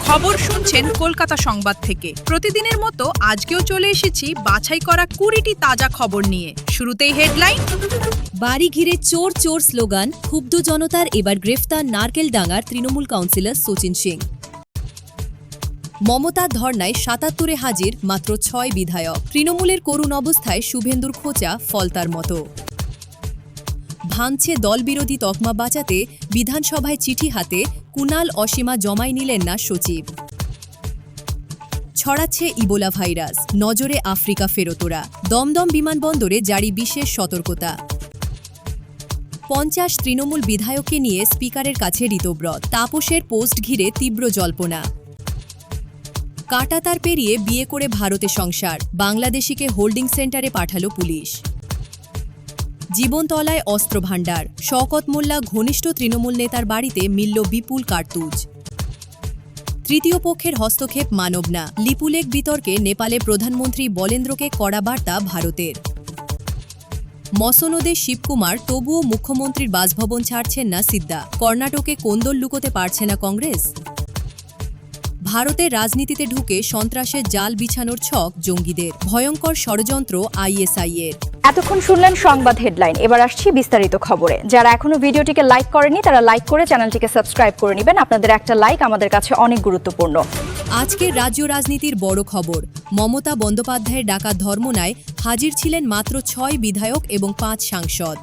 খবর শুনছেন কলকাতা সংবাদ থেকে। প্রতিদিনের মতো আজকেও চলে এসেছি বাছাই করা 20টি তাজা খবর নিয়ে। শুরুতেই হেডলাইন। বাড়ি ঘিরে চোর চোর স্লোগান, ক্ষুব্ধ জনতার এবার গ্রেফতার নারকেলডাঙ্গার তৃণমূল কাউন্সিলর সচিন সিং। মমতার ধর্নায় ৭৭-এ হাজির মাত্র ৬ বিধায়ক। তৃণমূলের করুণ অবস্থায় শুভেন্দুর খোঁচা ফলতার মতো। ভাঙছে দলবিরোধী তকমা বাঁচাতে বিধানসভায় চিঠি হাতে কুণাল অসীমা জমাই নিলেন না সচিব। ছড়াচ্ছে ইবোলা ভাইরাস, নজরে আফ্রিকা ফেরতোরা। দমদম বিমানবন্দরে জারি বিশেষ সতর্কতা। ৫০ তৃণমূল বিধায়ককে নিয়ে স্পিকারের কাছে ঋতব্রত। তাপসের পোস্ট ঘিরে তীব্র জল্পনা। কাঁটাতার পেরিয়ে বিয়ে করে ভারতে সংসার, বাংলাদেশিকে হোল্ডিং সেন্টারে পাঠালো পুলিশ। জীবনতলায় অস্ত্রভাণ্ডার, শওকত মোল্লা ঘনিষ্ঠ তৃণমূল নেতার বাড়িতে মিলল বিপুল কার্তুজ। তৃতীয় পক্ষের হস্তক্ষেপ মানব না, লিপুলেক বিতর্কে নেপালে প্রধানমন্ত্রী বলেন্দ্রকে কড়া বার্তা ভারতের। মসনদে শিবকুমার, তবুও মুখ্যমন্ত্রীর বাসভবন ছাড়ছেন না সিদ্দা। কর্ণাটকে কোন্দল লুকোতে পারছে না কংগ্রেস। ভারতের রাজনীতিতে ঢুকে সন্ত্রাসের জাল বিছানোর ছক জঙ্গিদের। ভয়ঙ্কর ষড়যন্ত্র আইএসআই-এর। এতক্ষণ শুনলেন সংবাদ হেডলাইন। এবার আসছি বিস্তারিত খবরে। যারা এখনো ভিডিওটিকে লাইক করেনি তারা লাইক করে চ্যানেলটিকে সাবস্ক্রাইব করে নেবেন। আপনাদের একটা লাইক আমাদের কাছে অনেক গুরুত্বপূর্ণ। আজকের রাজ্য রাজনীতির বড় খবর। মমতা বন্দ্যোপাধ্যায়ের ডাকা ধর্মনায় হাজির ছিলেন মাত্র ৬ বিধায়ক এবং ৫ সাংসদ।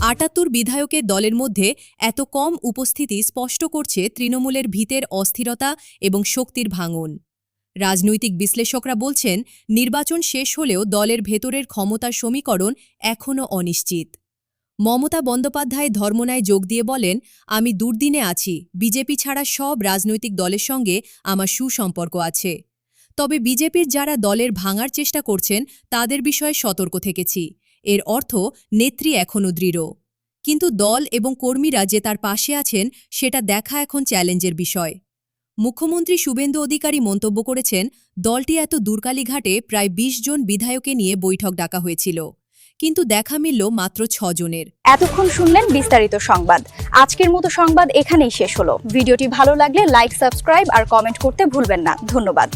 ৭৮ বিধায়কের দলের মধ্যে এত কম উপস্থিতি স্পষ্ট করছে তৃণমূলের ভিতের অস্থিরতা এবং শক্তির ভাঙন। রাজনৈতিক বিশ্লেষকরা বলছেন, নির্বাচন শেষ হলেও দলের ভেতরের ক্ষমতার সমীকরণ এখনও অনিশ্চিত। মমতা বন্দ্যোপাধ্যায় ধর্মনায় যোগ দিয়ে বলেন, আমি দুর্দিনে আছি, বিজেপি ছাড়া সব রাজনৈতিক দলের সঙ্গে আমার সুসম্পর্ক আছে। তবে বিজেপির যারা দলের ভাঙার চেষ্টা করছেন তাদের বিষয়ে সতর্ক থেকেছি। এর অর্থ নেত্রী এখনও দৃঢ়, কিন্তু দল এবং কর্মীরা যে তার পাশে আছেন সেটা দেখা এখন চ্যালেঞ্জের বিষয়। মুখ্যমন্ত্রী শুভেন্দু অধিকারী মন্তব্য করেছেন, দলটি এত দূরকালীঘাটে প্রায় ২০ জন বিধায়ককে নিয়ে বৈঠক ডাকা হয়েছিল, কিন্তু দেখা মিলল মাত্র ৬ জনের। এতক্ষণ শুনলেন বিস্তারিত সংবাদ। আজকের মতো সংবাদ এখানেই শেষ হলো। ভিডিওটি ভালো লাগলে লাইক, সাবস্ক্রাইব আর কমেন্ট করতে ভুলবেন না। ধন্যবাদ।